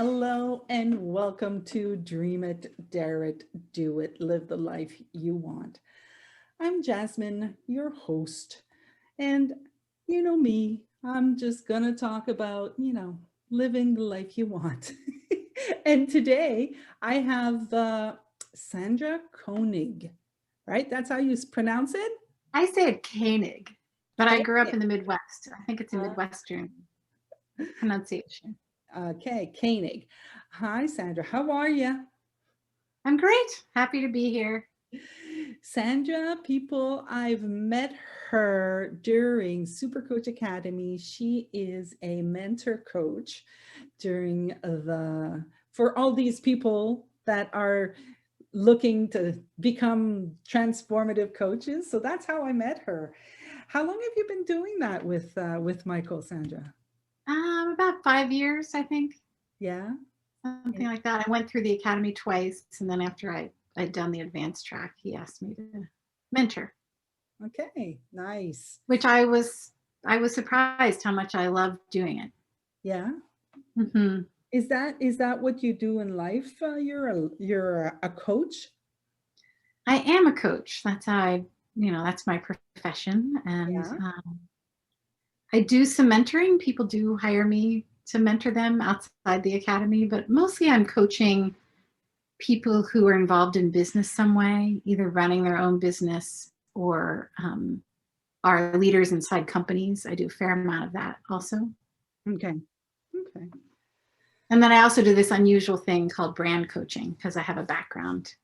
Hello and welcome to Dream It, Dare It, Do It, Live the Life You Want. I'm Jasmine, your host. And you know me, I'm just going to talk about, living the life you want. And today I have Sandra Koenig, right? That's how you pronounce it? I say it Koenig, but I grew up Koenig. in the Midwest. I think it's a Uh, Midwestern pronunciation. okay, Koenig. Hi, Sandra. How are you? I'm great. Happy to be here. Sandra, people, I've met her during Super Coach Academy. She is a mentor coach during for all these people that are looking to become transformative coaches. So that's how I met her. How long have you been doing that with Michael, Sandra? About 5 years, I think, Yeah. something like that. I went through the academy twice, and then after I'd done the advanced track, he asked me to mentor, Okay. Nice. which I was surprised how much I loved doing it. Yeah. hmm Is that what you do in life? You're a coach? I am a coach. That's how that's my profession, and Yeah. I do some mentoring. People do hire me to mentor them outside the academy, but mostly I'm coaching people who are involved in business some way, either running their own business or are leaders inside companies. I do a fair amount of that also. Okay. Okay. And then I also do this unusual thing called brand coaching because I have a background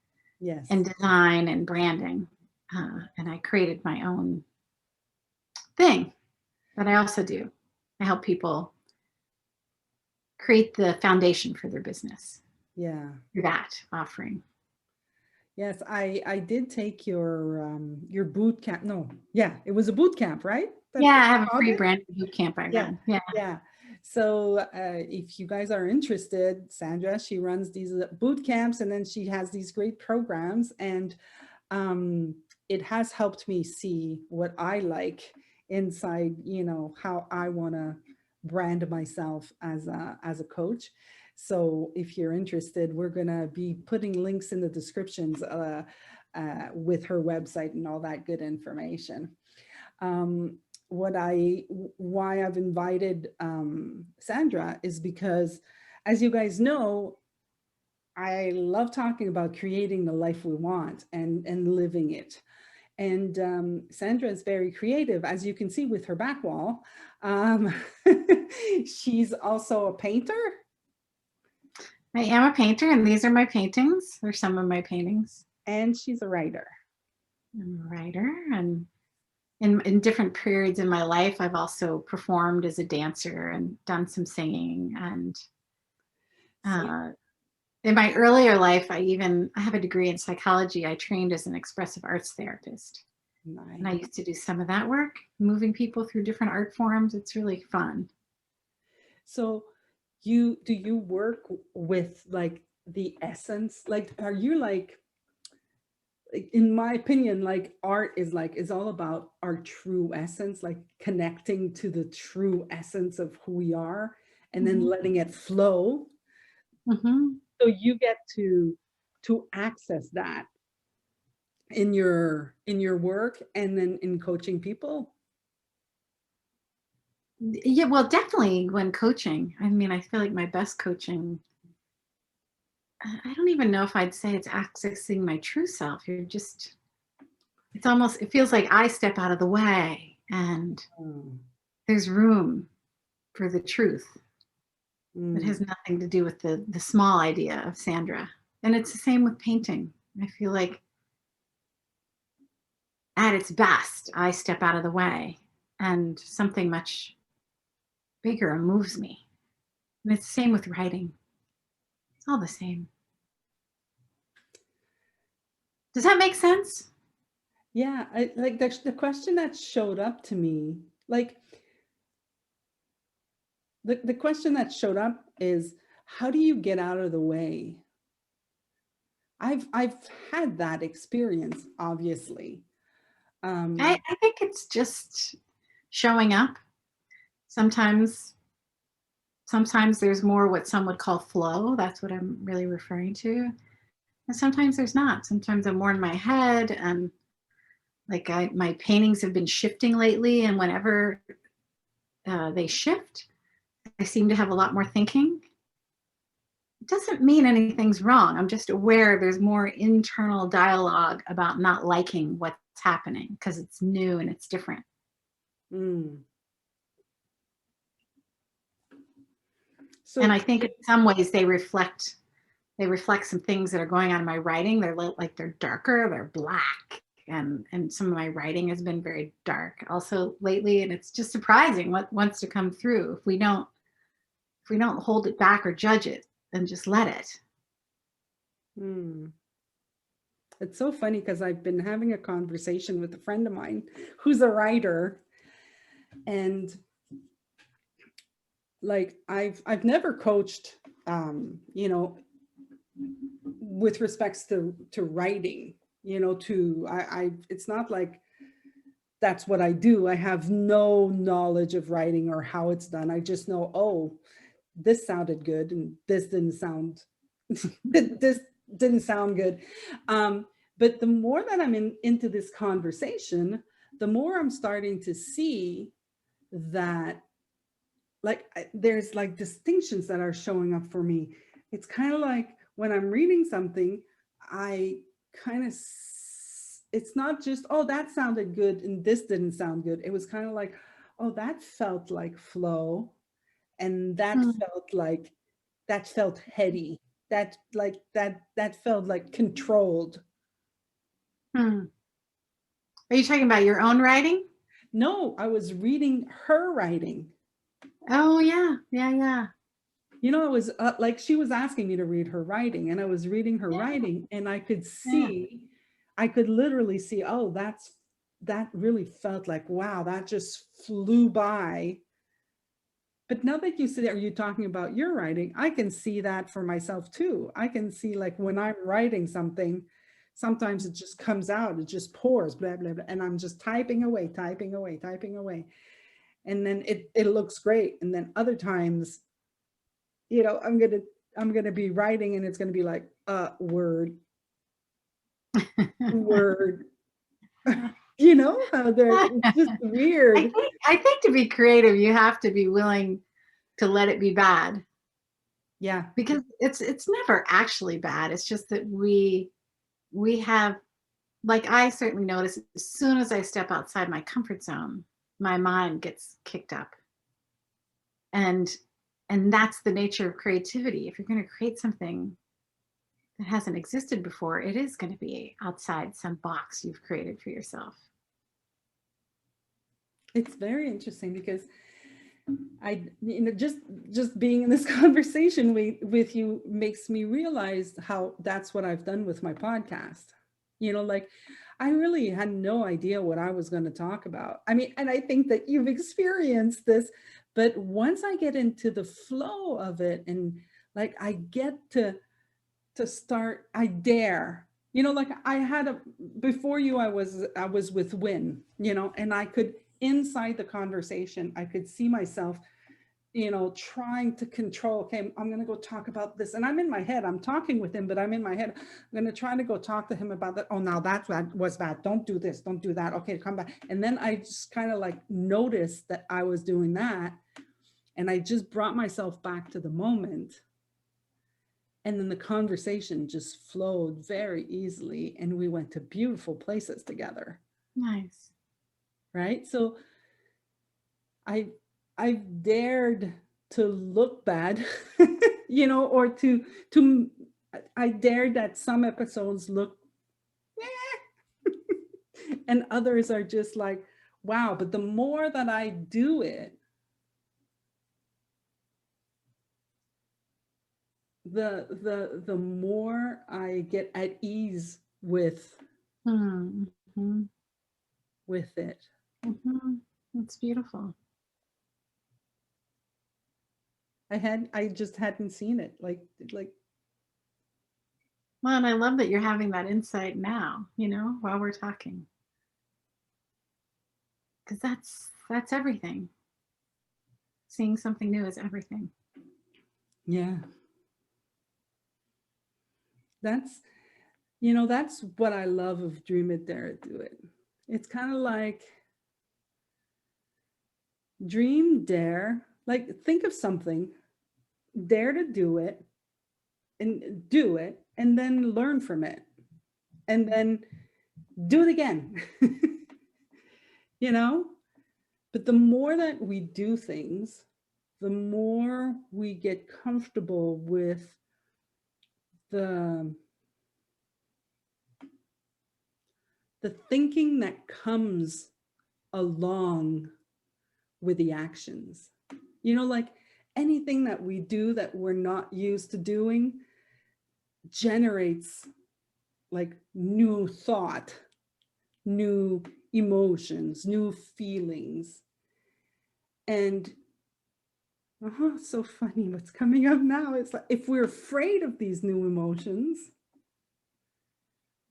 in Yes. design and branding. And I created my own thing that I also do. I help people create the foundation for their business Yeah. through that offering. Yes. I did take your boot camp. No. Yeah. It was a boot camp, right? Yeah, That's what I you have a called free it? brand boot camp I Yeah. run. Yeah. Yeah. So if you guys are interested, Sandra, she runs these boot camps and then she has these great programs. And um, it has helped me see what I like inside, how I want to brand myself as a coach. So if you're interested, we're going to be putting links in the descriptions with her website and all that good information. Um, why I've invited Sandra is because, as you guys know, I love talking about creating the life we want and living it. And Sandra is very creative, as you can see with her back wall. Um, she's also a painter. I am a painter, and these are my paintings. They're some of my paintings. And she's a writer. I'm a writer, and in different periods in my life, I've also performed as a dancer and done some singing. And See, uh, in my earlier life, I have a degree in psychology. I trained as an expressive arts therapist. And I nice. used to do some of that work, moving people through different art forms. It's really fun. So do you work with like the essence? Like, are you like, in my opinion, like art is all about our true essence, like connecting to the true essence of who we are and then hmm letting it flow. hmm So you get to access that in your work and then in coaching people. Yeah, well, definitely when coaching. I mean, I feel like my best coaching, I don't even know if I'd say it's accessing my true self. It feels like I step out of the way and Mm, there's room for the truth. It mm, has nothing to do with the small idea of Sandra. And it's the same with painting. I feel like at its best, I step out of the way and something much bigger moves me. And it's the same with writing. It's all the same. Does that make sense? yeah, like the question that showed up to me, like the question that showed up is, how do you get out of the way? I've had that experience, obviously. Um, I think it's just showing up. Sometimes Sometimes there's more what some would call flow. That's what I'm really referring to. And sometimes there's not. Sometimes I'm more in my head, and like my paintings have been shifting lately, and whenever they shift, I seem to have a lot more thinking. It doesn't mean anything's wrong. I'm just aware there's more internal dialogue about not liking what's happening because it's new and it's different. Mm. And So I think in some ways they reflect some things that are going on in my writing. They're like they're darker, they're black, and some of my writing has been very dark also lately. And it's just surprising what wants to come through if we don't hold it back or judge it and just let it. it's so funny because I've been having a conversation with a friend of mine who's a writer, and like I've never coached, you know, with respects to writing, you know, I it's not like that's what I do. I have no knowledge of writing or how it's done. I just know, oh, this sounded good and this didn't sound this didn't sound good. But the more that I'm into this conversation, the more I'm starting to see that like there's like distinctions that are showing up for me. It's kind of like when I'm reading something, I kind of it's not just, oh, that sounded good and this didn't sound good. It was kind of like, oh, that felt like flow, and that felt heady, that felt like controlled. Hmm. Are you talking about your own writing? No, I was reading her writing. Oh yeah, yeah, yeah. You know, it was like she was asking me to read her writing, and I was reading her Yeah, writing, and yeah. I could literally see, oh, that really felt like, wow, that just flew by. But now that you said, are you talking about your writing? I can see that for myself too. I can see like when I'm writing something, sometimes it just comes out, it just pours, blah, blah, blah. And I'm just typing away, typing away, typing away. And then it looks great. And then other times, you know, I'm gonna be writing and it's gonna be like word, word. You know how it's just weird. I think to be creative, you have to be willing to let it be bad, Yeah. because it's never actually bad. It's just that we have, like, I certainly notice as soon as I step outside my comfort zone, my mind gets kicked up. And that's the nature of creativity. If you're going to create something that hasn't existed before, it is going to be outside some box you've created for yourself. It's very interesting because you know, just being in this conversation with you makes me realize how that's what I've done with my podcast. You know, like I really had no idea what I was going to talk about. I mean, and I think that you've experienced this, but once I get into the flow of it, and like I get to start, I dare, you know, like I had a, before you, I was with Win, you know, and I could, inside the conversation, I could see myself, you know, trying to control, okay, I'm going to go talk about this. And I'm in my head, I'm talking with him, but I'm in my head, I'm going to try to go talk to him about that. Oh, now that was bad. Don't do this. Don't do that. Okay, come back. And then I just kind of like noticed that I was doing that. And I just brought myself back to the moment. And then the conversation just flowed very easily, and we went to beautiful places together. Nice. Right? So I've dared to look bad, you know, or to I dared that some episodes look and others are just like, wow. But the more that I do it, the more I get at ease Mm-hmm. with it. Mm-hmm. It's beautiful. I just hadn't seen it like Well, and I love that you're having that insight now, you know, while we're talking. Because that's everything. Seeing something new is everything. Yeah. That's, you know, that's what I love of Dream It, Dare It, Do It. It's kind of like dream, dare, like think of something, dare to do it and do it, and then learn from it. And then do it again. You know? But the more that we do things, the more we get comfortable with the the thinking that comes along with the actions. You know, like anything that we do that we're not used to doing generates like new thought, new emotions, new feelings. And it's so funny what's coming up now. It's like if we're afraid of these new emotions,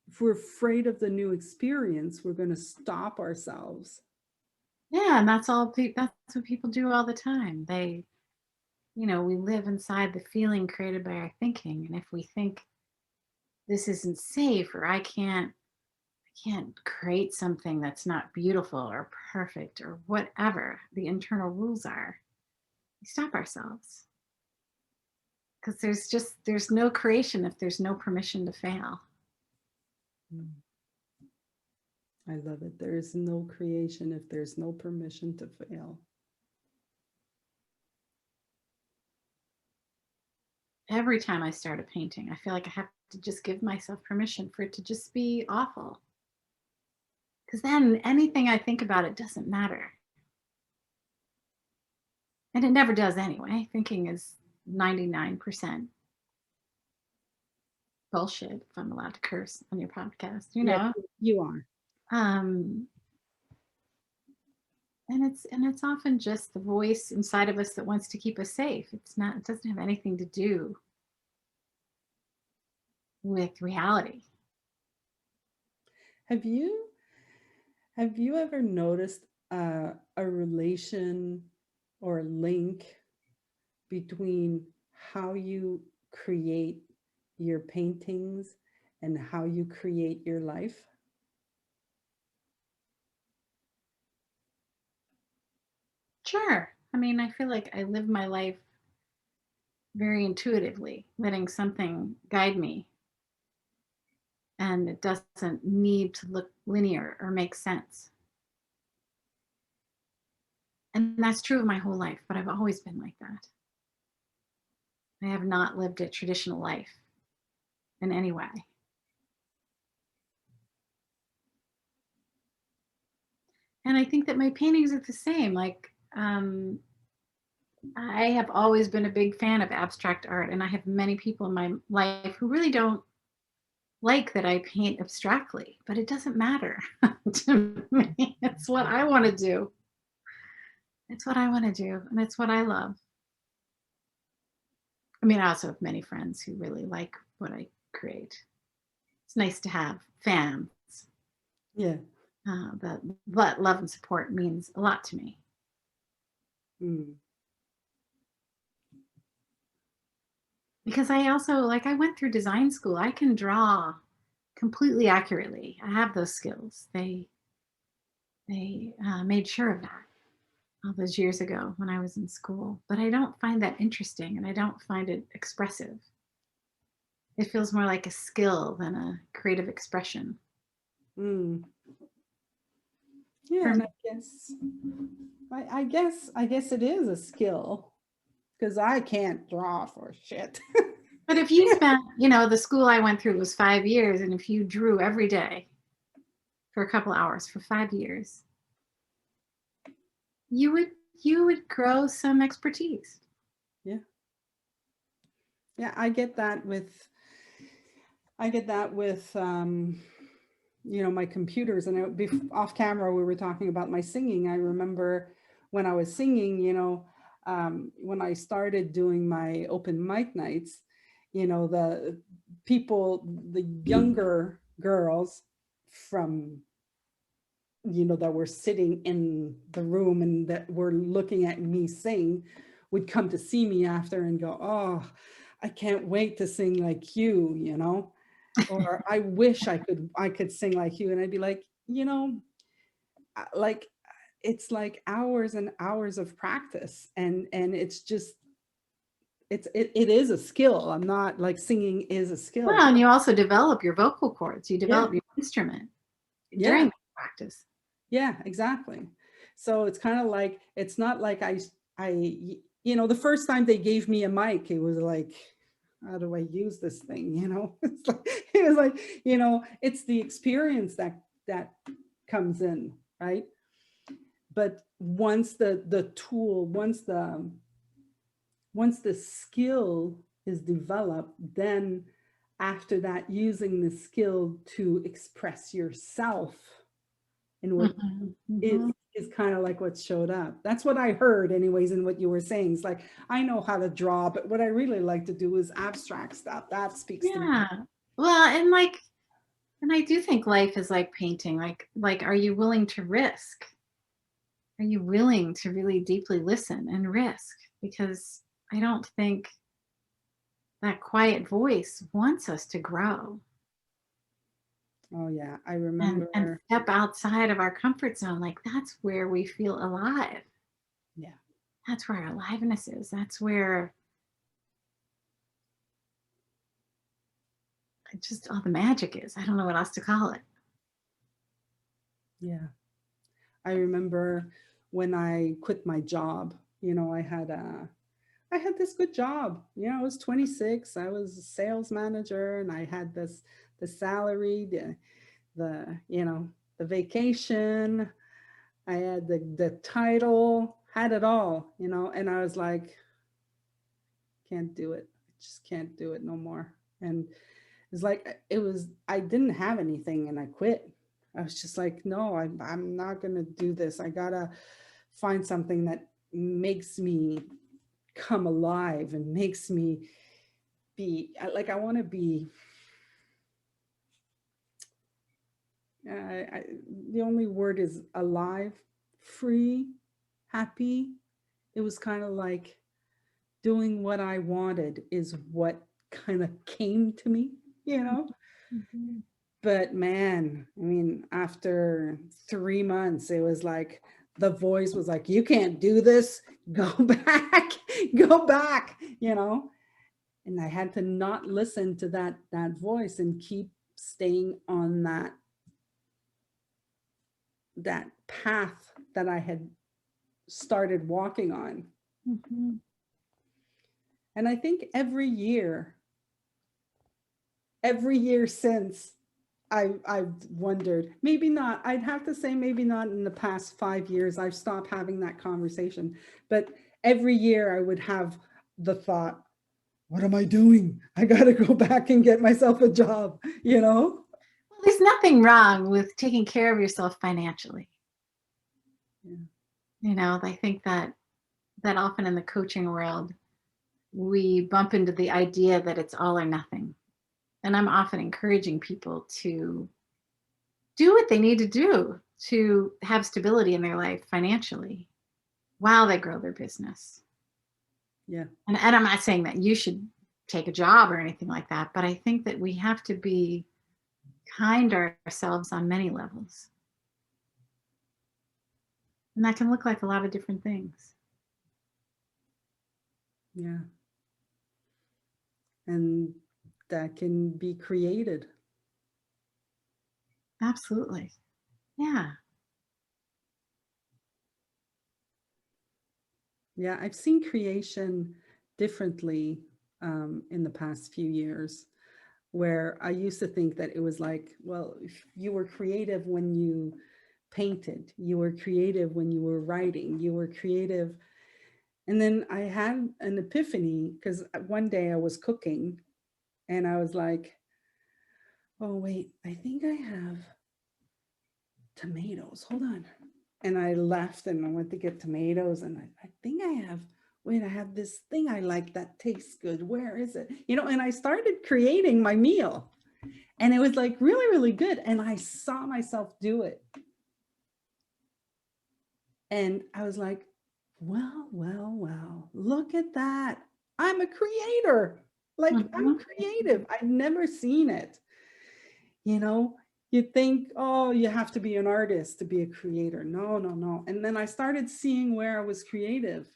if we're afraid of the new experience, we're going to stop ourselves. Yeah, and that's what people do all the time. We live inside the feeling created by our thinking. And if we think this isn't safe, or I can't create something that's not beautiful or perfect or whatever the internal rules are, we stop ourselves. Because there's no creation if there's no permission to fail. Mm. I love it. There is no creation if there's no permission to fail. Every time I start a painting, I feel like I have to just give myself permission for it to just be awful. Because then anything I think about it doesn't matter. And it never does anyway. Thinking is 99% bullshit, if I'm allowed to curse on your podcast, you Yeah, know. you are. Um, and it's often just the voice inside of us that wants to keep us safe. It doesn't have anything to do with reality. Have you have you ever noticed a relation or a link between how you create your paintings and how you create your life? Sure. I mean, I feel like I live my life very intuitively, letting something guide me, and it doesn't need to look linear or make sense. And that's true of my whole life, but I've always been like that. I have not lived a traditional life in any way. And I think that my paintings are the same. Like, I have always been a big fan of abstract art, and I have many people in my life who really don't like that I paint abstractly, but it doesn't matter to me. It's what I want to do. It's what I want to do, and it's what I love. I mean, I also have many friends who really like what I create. It's nice to have fans. Yeah. But love and support means a lot to me. Mm. Because I also, like, I went through design school. I can draw completely accurately. I have those skills. They made sure of that all those years ago when I was in school. But I don't find that interesting, and I don't find it expressive. It feels more like a skill than a creative expression Mm. Yeah, for and me. I guess it is a skill because I can't draw for shit. But if you spent, the school I went through was 5 years, and if you drew every day for a couple hours for 5 years, you would grow some expertise. Yeah. Yeah, I get that with you know, my computers. And off camera we were talking about my singing. I remember when I was singing, you know, when I started doing my open mic nights, you know, the younger girls from, you know, that were sitting in the room and that were looking at me sing would come to see me after and go, oh, I can't wait to sing like you, you know, or I wish I could sing like you. And I'd be like, you know, like it's like hours and hours of practice, and it's just it is a skill. I'm not like singing is a skill. Well, and you also develop your vocal cords. You Yeah, develop your instrument during yeah, the practice. yeah, exactly. So it's kind of like, it's not like you know, the first time they gave me a mic, it was like, how do I use this thing? You know, it was like, you know, it's the experience that comes in, right? But once the tool, once the skill is developed, then after that, using the skill to express yourself in what Mhm, is mhm. is kind of like what showed up. That's what I heard anyways in what you were saying. It's like, I know how to draw, but what I really like to do is abstract stuff. That speaks to me. Yeah. Well, and I do think life is like painting. Like, are you willing to risk? Are you willing to really deeply listen and risk? Because I don't think that quiet voice wants us to grow Oh yeah, I and remember. step outside of our comfort zone. Like, that's where we feel alive. Yeah. That's where our aliveness is. That's where just all the magic is. I don't know what else to call it. Yeah. I remember when I quit my job, you know, I had this good job. You know, I was 26. I was a sales manager, and I had the salary, the you know, the vacation. I had the title, had it all, you know, and I was like, can't do it. I just can't do it no more. And it's like I didn't have anything, and I quit. I was just like, no, I'm not gonna do this. I gotta find something that makes me come alive and makes me be like, I want to be I, the only word is alive, free, happy. It was kind of like doing what I wanted is what kind of came to me, you know? Mhm. But man, I mean, after 3 months, it was like the voice was like, you can't do this. Go back, go back, you know? And I had to not listen to that voice and keep staying on that path that I had started walking on. Mhm. And I think every year since, I've wondered, maybe not, I'd have to say maybe not in the past 5 years, I've stopped having that conversation. But every year I would have the thought, what am I doing? I got to go back and get myself a job, you know? Well, there's nothing wrong with taking care of yourself financially. Yeah. I think that often in the coaching world, we bump into the idea that it's all or nothing. And I'm often encouraging people to do what they need to do to have stability in their life financially while they grow their business. Yeah. And I'm not saying that you should take a job or anything like that, but I think that we have to be kind to ourselves on many levels. And that can look like a lot of different things. Yeah. And that can be created. Absolutely. Yeah. Yeah. I've seen creation differently in the past few years, where I used to think that it was like, well, if you were creative when you painted, you were creative when you were writing, you were creative. And then I had an epiphany because one day I was cooking and I was like, oh, wait, I think I have tomatoes. Hold on. And I left and I went to get tomatoes, and I think I have, wait, I have this thing I like that tastes good. Where is it? You know, and I started creating my meal, and it was like really, really good. And I saw myself do it. And I was like, Well, look at that. I'm a creator. Like, I'm Mhm. creative. I've never seen it. You know, you think, oh, you have to be an artist to be a creator. No, no, no. And then I started seeing where I was creative.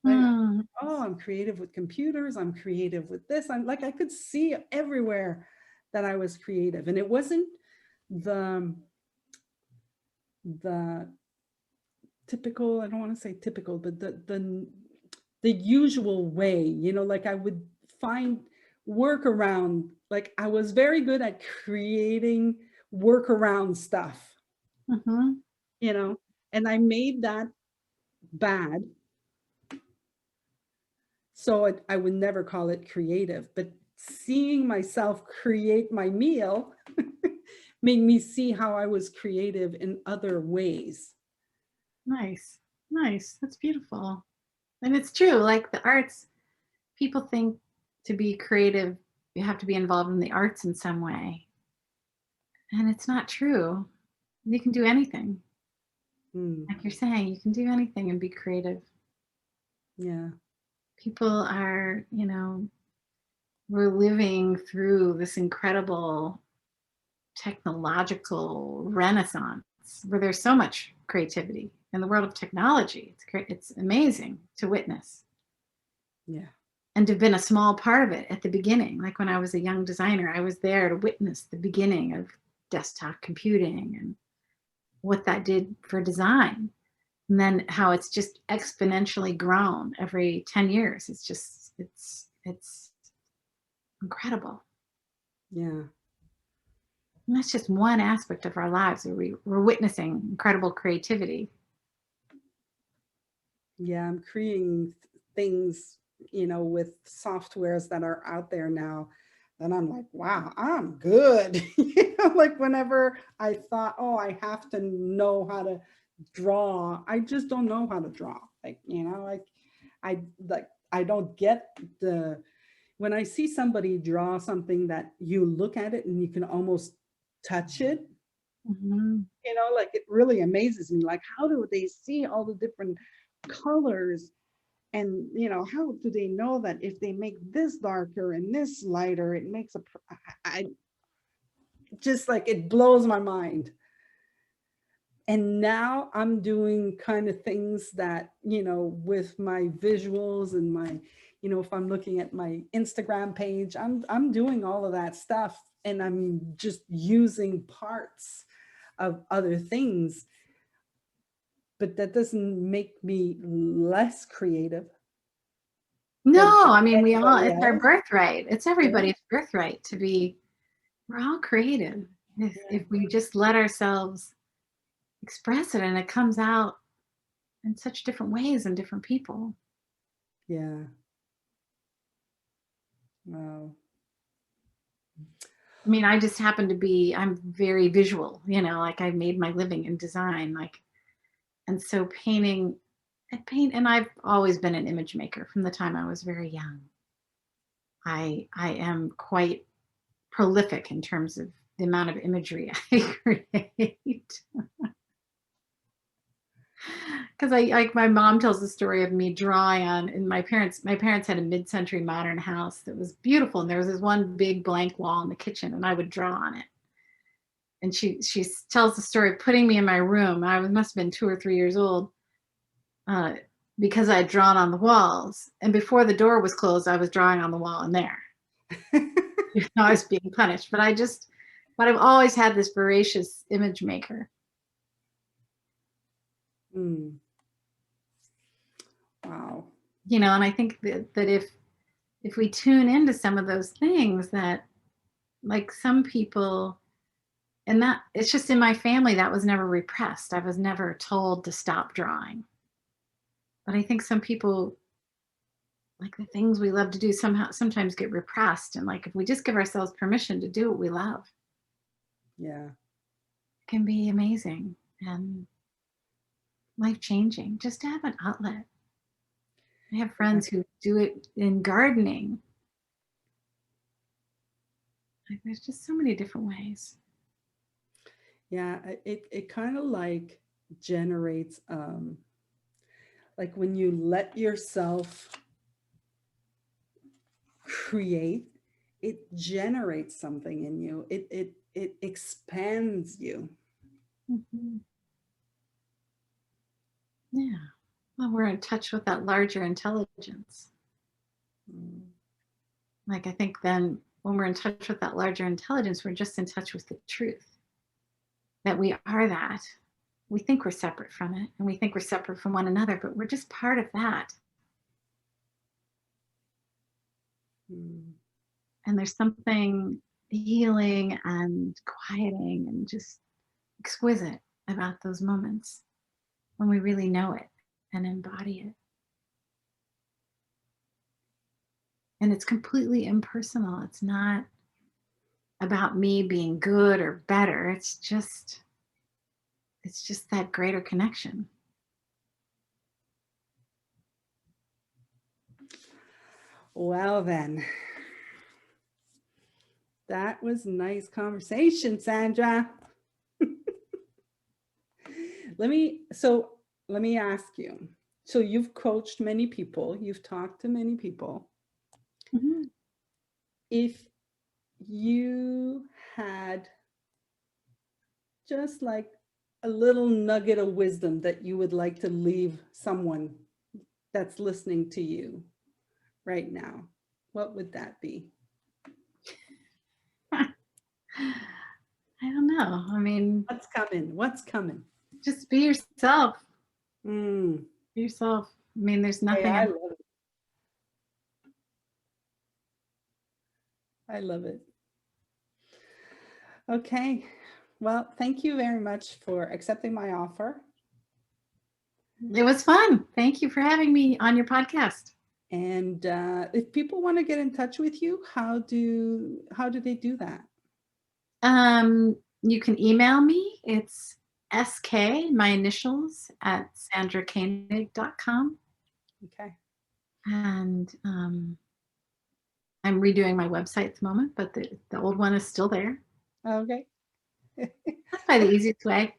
Like, Hmm. oh, I'm creative with computers. I'm creative with this. I'm like, I could see everywhere that I was creative. And it wasn't the the typical, I don't want to say typical, but the usual way, you know, like I would find workaround, like I was very good at creating workaround stuff, Mhm. you know, and I made that bad. So I would never call it creative, but seeing myself create my meal made me see how I was creative in other ways. Nice. Nice. That's beautiful. And it's true. Like the arts, people think to be creative, you have to be involved in the arts in some way. And it's not true. You can do anything. Hmm. Like you're saying, you can do anything and be creative. Yeah. People are, we're living through this incredible technological renaissance where there's so much creativity in the world of technology. It's great. It's amazing to witness Yeah. and to have been a small part of it at the beginning. Like when I was a young designer, I was there to witness the beginning of desktop computing and what that did for design. And then how it's just exponentially grown every 10 years. It's incredible. Yeah. And that's just one aspect of our lives where we're witnessing incredible creativity. Yeah, I'm creating things, you know, with softwares that are out there now. And I'm like, wow, I'm good. You know, like whenever I thought, oh, I have to know how to draw, I just don't know how to draw. Like, you know, like I don't get the when I see somebody draw something that you look at it and you can almost touch it, Mhm. you know, like it really amazes me. Like, how do they see all the different colors? And you know, how do they know that if they make this darker and this lighter, it makes I just like it blows my mind. And now I'm doing kind of things that, you know, with my visuals and my, you know, if I'm looking at my Instagram page, I'm doing all of that stuff and I'm just using parts of other things, but that doesn't make me less creative than No, I mean, anybody it's our else. birthright. It's Yeah. everybody's birthright to be, we're all creative. If we just let ourselves express it and it comes out in such different ways in different people. Yeah. Wow. I mean, I just happen to be, I'm very visual, like I made my living in design, like, and so I paint, and I've always been an image maker from the time I was very young. I am quite prolific in terms of the amount of imagery I create. Because I like my mom tells the story of me drawing on, and my parents had a mid-century modern house that was beautiful, and there was this one big blank wall in the kitchen, and I would draw on it. And she tells the story of putting me in my room. Must have been 2 or 3 years old, uh, because I had drawn on the walls, and before the door was closed, I was drawing on the wall in there. I was being punished, but I've always had this voracious image maker. Mm. Wow. And I think that if we tune into some of those things, that like some people, and that it's just in my family, that was never repressed. I was never told to stop drawing. But I think some people, like the things we love to do, sometimes get repressed. And like if we just give ourselves permission to do what we love, Yeah. it can be amazing and life changing. Just to have an outlet. I have Yeah. friends who do it in gardening. Like there's just so many different ways. Yeah. It kind of like generates like when you let yourself create, it generates something in you. It expands you. Mhm. Yeah. Well, we're in touch with that larger intelligence. Mm. Like, I think then when we're in touch with that larger intelligence, we're just in touch with the truth that we are that. We think we're separate from it, and we think we're separate from one another, but we're just part of that. Mm. And there's something healing and quieting and just exquisite about those moments when we really know it and embody it. And it's completely impersonal. It's not about me being good or better. It's just that greater connection. Well then, that was nice conversation, Sandra. let me let me ask you. So you've coached many people, you've talked to many people. Mhm. If you had just like a little nugget of wisdom that you would like to leave someone that's listening to you right now, what would that be? I don't know. I mean, What's coming? What's coming? just be yourself. Mm. Be yourself. I mean, there's Hey, nothing I else. love it. I love it. Okay. Well, thank you very much for accepting my offer. It was fun. Thank you for having me on your podcast. And if people want to get in touch with you, how do they do that? You can email me. It's SK, my initials, at sandrakoenig.com. Okay. And I'm redoing my website at the moment, but the old one is still there. Okay. That's probably the easiest way.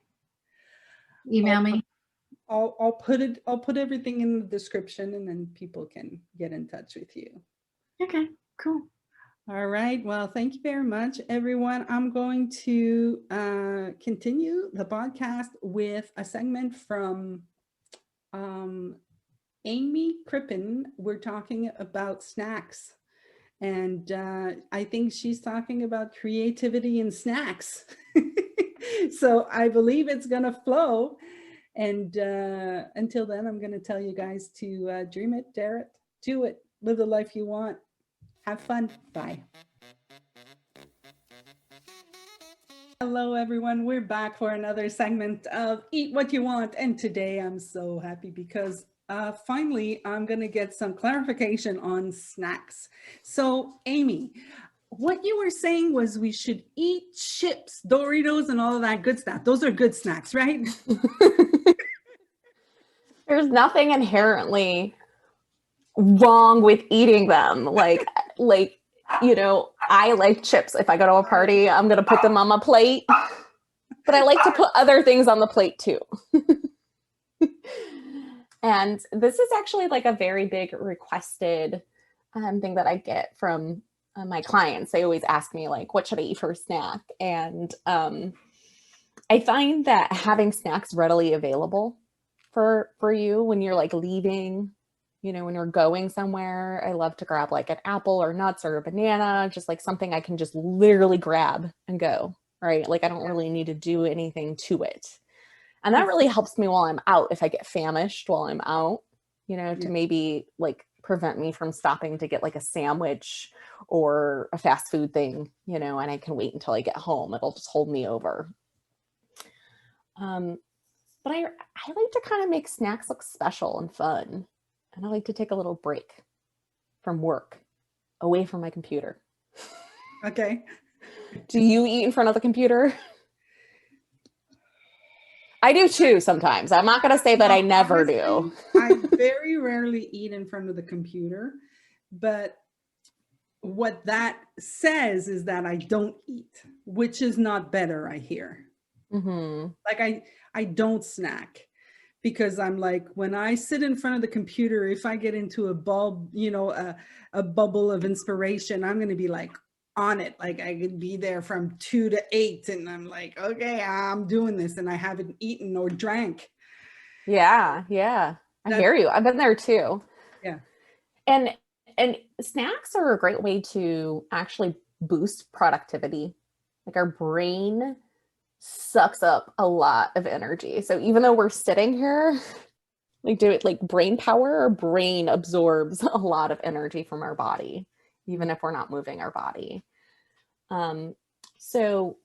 Email me. I'll put everything in the description and then people can get in touch with you. Okay, cool. All right. Well, thank you very much, everyone. I'm going to continue the podcast with a segment from Amy Crippen. We're talking about snacks. And I think she's talking about creativity in snacks. So I believe it's going to flow. And until then, I'm going to tell you guys to dream it, dare it, do it, live the life you want. Have fun. Bye. Hello, everyone. We're back for another segment of Eat What You Want. And today I'm so happy because finally I'm going to get some clarification on snacks. So, Amy, what you were saying was we should eat chips, Doritos, and all of that good stuff. Those are good snacks, right? There's nothing inherently wrong with eating them. Like, I like chips. If I go to a party, I'm going to put them on my plate. But I like to put other things on the plate too. And this is actually like a very big requested thing that I get from my clients. They always ask me like, what should I eat for a snack? And I find that having snacks readily available for you when you're like leaving, when you're going somewhere, I love to grab like an apple or nuts or a banana, just like something I can just literally grab and go, right? Like I don't really need to do anything to it. And that really helps me while I'm out. If I get famished while I'm out, to maybe like prevent me from stopping to get like a sandwich or a fast food thing, and I can wait until I get home. It'll just hold me over. But I like to kind of make snacks look special and fun. And I like to take a little break from work, away from my computer. Okay. Do you eat in front of the computer? I do too sometimes. I'm not going to say that I never do. I very rarely eat in front of the computer, but what that says is that I don't eat, which is not better, I hear. Mm-hmm. Like I don't snack because I'm like, when I sit in front of the computer, if I get into a bulb, a bubble of inspiration, I'm going to be like on it. Like I could be there from 2 to 8 and I'm like, okay, I'm doing this, and I haven't eaten or drank. Yeah. Yeah. I That's, hear you. I've been there too. yeah. And snacks are a great way to actually boost productivity. Like our brain sucks up a lot of energy. So even though we're sitting here, like do it like brain power, our brain absorbs a lot of energy from our body, even if we're not moving our body. So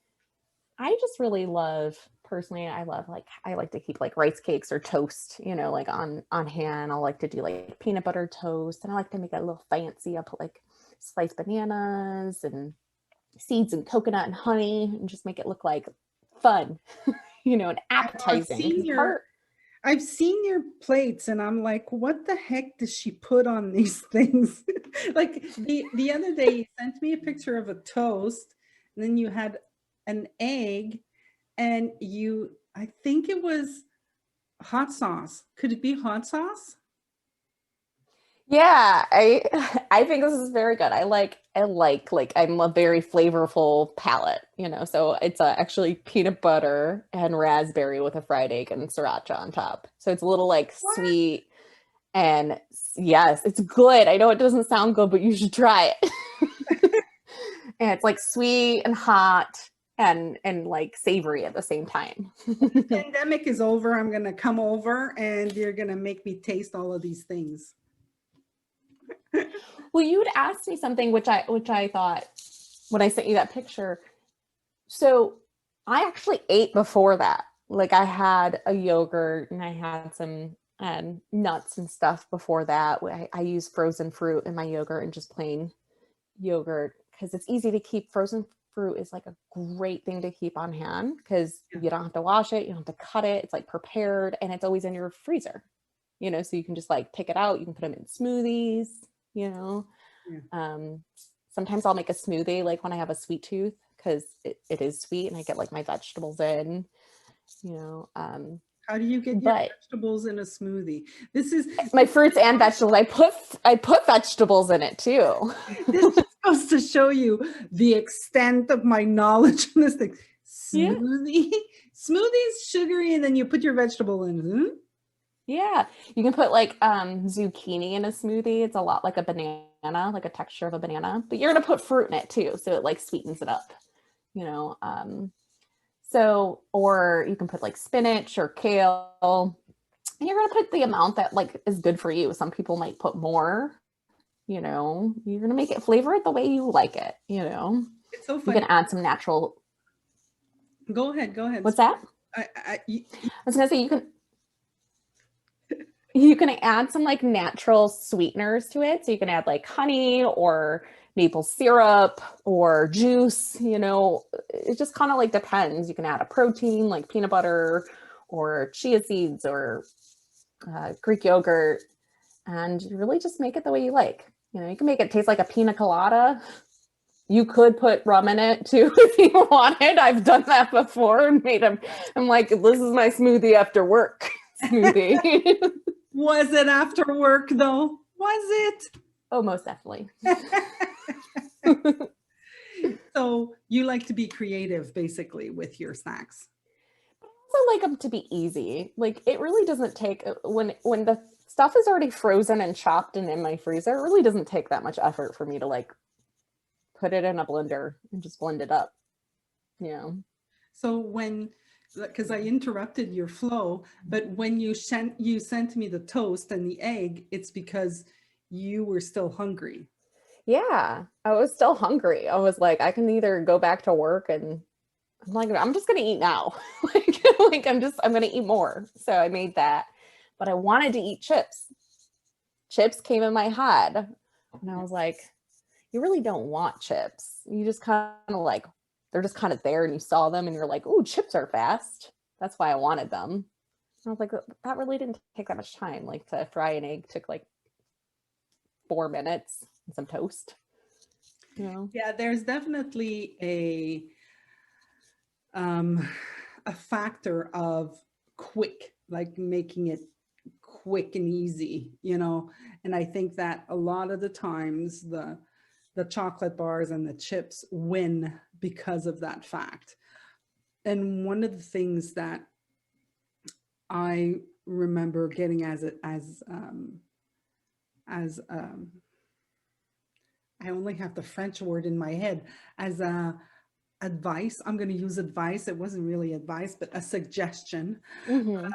I just really love, personally, I like to keep like rice cakes or toast, like on hand. I'll like to do like peanut butter toast, and I like to make it a little fancy. I'll put like sliced bananas and seeds and coconut and honey and just make it look like fun, and appetizing. I've seen your plates and I'm like, what the heck does she put on these things? Like the other day you sent me a picture of a toast, and then you had an egg, and I think it was hot sauce. Could it be hot sauce? Yeah, I think this is very good. I like I'm a very flavorful palate, so it's actually peanut butter and raspberry with a fried egg and sriracha on top. So it's a little like sweet, and yes, it's good. I know it doesn't sound good, but you should try it. And it's like sweet and hot and like savory at the same time. The pandemic is over. I'm gonna come over and you're gonna make me taste all of these things. Well, you had asked me something which I thought when I sent you that picture. So I actually ate before that. Like I had a yogurt and I had some nuts and stuff before that. I use frozen fruit in my yogurt and just plain yogurt because it's easy to keep. Frozen fruit is like a great thing to keep on hand because you don't have to wash it, you don't have to cut it. It's like prepared and it's always in your freezer, so you can just like pick it out. You can put them in smoothies, sometimes I'll make a smoothie like when I have a sweet tooth because it is sweet and I get like my vegetables in, How do you get your vegetables in a smoothie? This is my fruits and vegetables. I put vegetables in it too. This just goes to show you the extent of my knowledge on this thing. Smoothie? Yeah. Smoothie's sugary and then you put your vegetable in. Hmm? Yeah. You can put like zucchini in a smoothie. It's a lot like a banana, like a texture of a banana, but you're going to put fruit in it too. So it like sweetens it up, So, or you can put like spinach or kale, and you're going to put the amount that like is good for you. Some people might put more, you're going to make it, flavor it the way you like it, It's so funny. You can add some natural. Go ahead. What's that? I was going to say you can add some like natural sweeteners to it. So you can add like honey or maple syrup or juice, it just kind of like depends. You can add a protein like peanut butter or chia seeds or Greek yogurt, and you really just make it the way you like. You can make it taste like a pina colada. You could put rum in it too if you wanted. I've done that before and made them. I'm like, this is my smoothie after work smoothie. Was it after work though? Was it? Oh, most definitely. So you like to be creative basically with your snacks. I also like them to be easy. Like it really doesn't take, when the stuff is already frozen and chopped and in my freezer, it really doesn't take that much effort for me to like put it in a blender and just blend it up. So because I interrupted your flow, but when you sent me the toast and the egg, it's because you were still hungry. Yeah, I was still hungry. I was like, I can either go back to work and I'm like, I'm just going to eat now. I'm going to eat more. So I made that, but I wanted to eat chips. Chips came in my head and I was like, you really don't want chips. You just kind of like, they're just kind of there and you saw them and you're like, ooh, chips are fast. That's why I wanted them. And I was like, that really didn't take that much time. Like to fry an egg took like 4 minutes and some toast. Yeah, there's definitely a factor of quick like making it quick and easy, you know. And I think that a lot of the times the chocolate bars and the chips win because of that fact. And one of the things that I remember getting as I only have the French word in my head, as a advice. I'm going to use advice. It wasn't really advice, but a suggestion. Mm-hmm.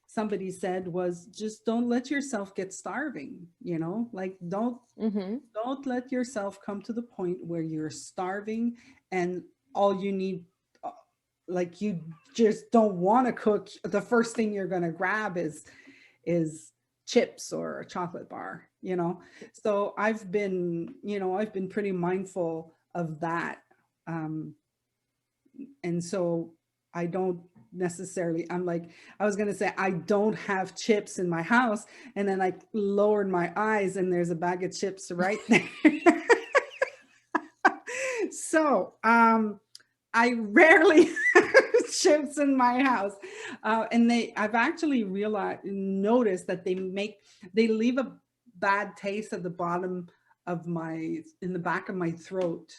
Somebody said was just don't let yourself get starving, you know, like Mm-hmm. don't let yourself come to the point where you're starving and all you need, uh, like you just don't want to cook. The first thing you're going to grab is chips or a chocolate bar, you know. So I've been, you know, I've been pretty mindful of that. Um, and so I don't necessarily, I'm like, I was going to say, I don't have chips in my house. And then I lowered my eyes and there's a bag of chips right there. So I rarely have chips in my house. And I've actually noticed that they leave a bad taste at the bottom of in the back of my throat.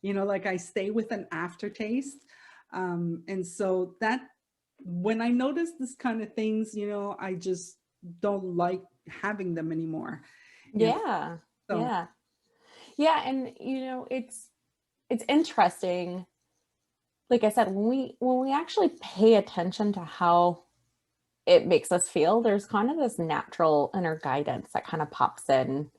You know, like I stay with an aftertaste. And so that when I notice this kind of things, you know, I just don't like having them anymore. You know? Yeah. So Yeah. Yeah. And you know, it's interesting. Like I said, when we actually pay attention to how it makes us feel, there's kind of this natural inner guidance that kind of pops in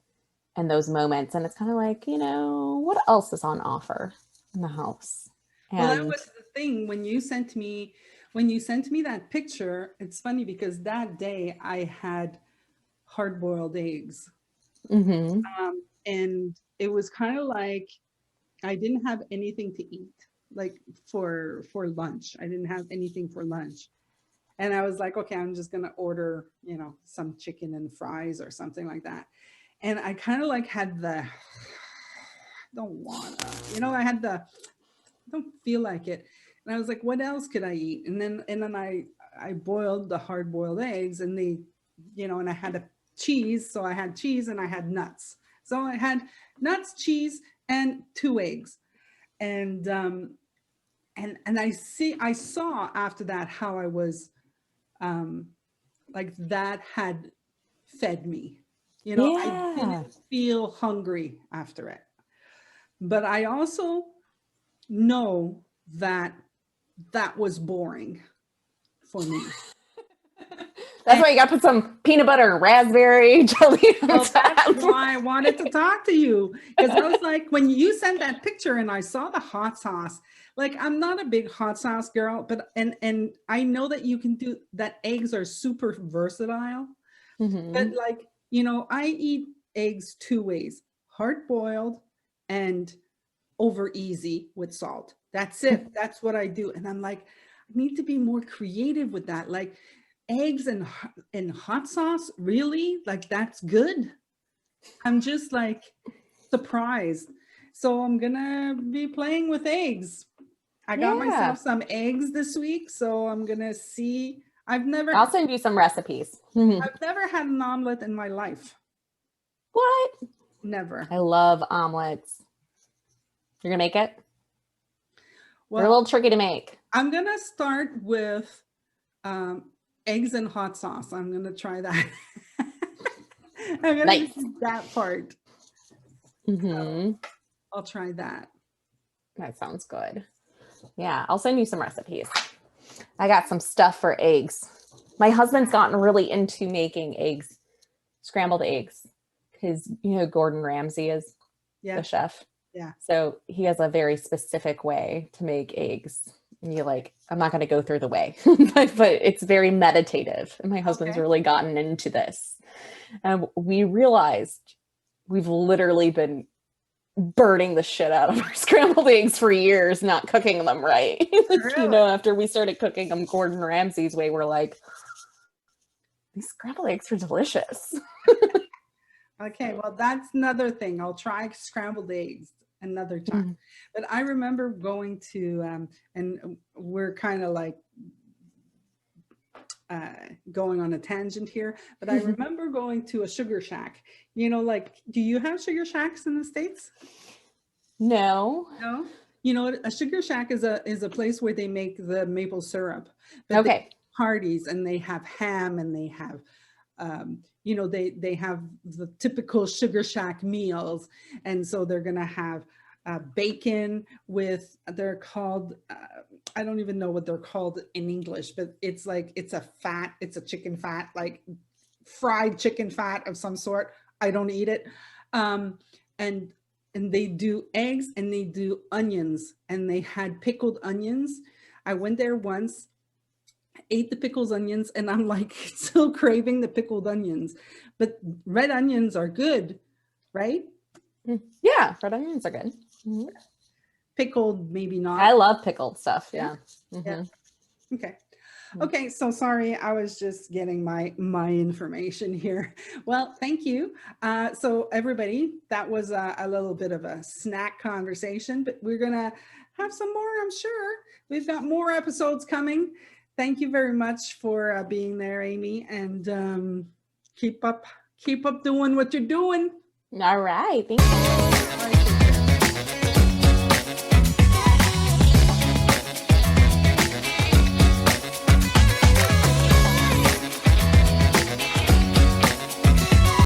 those moments. And it's kind of like, you know, what else is on offer in the house? well, that And was the thing when you sent me that picture. It's funny because that day I had hard-boiled eggs, mm-hmm. and it was kind of like I didn't have anything to eat, like for lunch. I didn't have anything for lunch, and I was like, okay, I'm just gonna order, you know, some chicken and fries or something like that. And I kind of like had the don't wanna, you know, I had the don't feel like it. And I was like, what else could I eat? And then I boiled the hard boiled eggs and they, you know, and I had a cheese. So I had cheese and I had nuts. So I had nuts, cheese, and 2 eggs. And and I saw after that how I was um like that had fed me. You know, I Yeah. didn't feel hungry after it. But I also know that that was boring for me. That's why you got to put some peanut butter and raspberry jelly on Well, that's top. why I wanted to talk to you, because I was like, when you sent that picture and I saw the hot sauce, like I'm not a big hot sauce girl, but and I know that you can do that. Eggs are super versatile, but Mm-hmm. like, you know, I eat eggs 2 ways: hard boiled and over easy with salt. That's it. That's what I do. And I'm like, I need to be more creative with that. Like eggs and hot sauce, really? Like that's good? I'm just like surprised. So I'm gonna be playing with eggs. I got Yeah. myself some eggs this week, so I'm gonna see. I'll send you some recipes. I've never had an omelet in my life. What? Never. I love omelets. You're going to make it? They're a Well, little tricky to make. I'm gonna start with eggs and hot sauce. I'm gonna try that. I'm gonna Nice. do that part. Mm-hmm. I'll try that. That sounds good. Yeah, I'll send you some recipes. I got some stuff for eggs. My husband's gotten really into making eggs, scrambled eggs, because you know Gordon Ramsay is Yeah, the chef. yeah. So he has a very specific way to make eggs. And you're like, I'm not going to go through the way, but it's very meditative. And my husband's Okay. really gotten into this. And we realized we've literally been burning the shit out of our scrambled eggs for years, not cooking them right. Like, you know, after we started cooking them Gordon Ramsay's way, we're like, these scrambled eggs are delicious. Okay, well, that's another thing. I'll try scrambled eggs another time. But I remember going to, and we're kind of like going on a tangent here, but I remember going to a sugar shack. You know, like, do you have sugar shacks in the States? No. No. You know, a sugar shack is a place where they make the maple syrup. But they Okay. have parties and they have ham and they have, you know, they have the typical sugar shack meals, and so they're gonna have bacon with, they're called, I don't even know what they're called in English, but it's like, it's a chicken fat, like fried chicken fat of some sort. I don't eat it. And they do eggs and they do onions, and they had pickled onions. I went there once, ate the pickled onions, and I'm like still craving the pickled onions. But red onions are good, right? Yeah, red onions are good. Mhm. Pickled, maybe not. I love pickled stuff. Yeah. Yeah. Yeah. Mhm. Okay. Okay, so sorry, I was just getting my information here. Well, thank you. So everybody, that was a little bit of a snack conversation, but we're gonna have some more, I'm sure. We've got more episodes coming. Thank you very much for being there, Amy, and keep up doing what you're doing. All right. Thank you.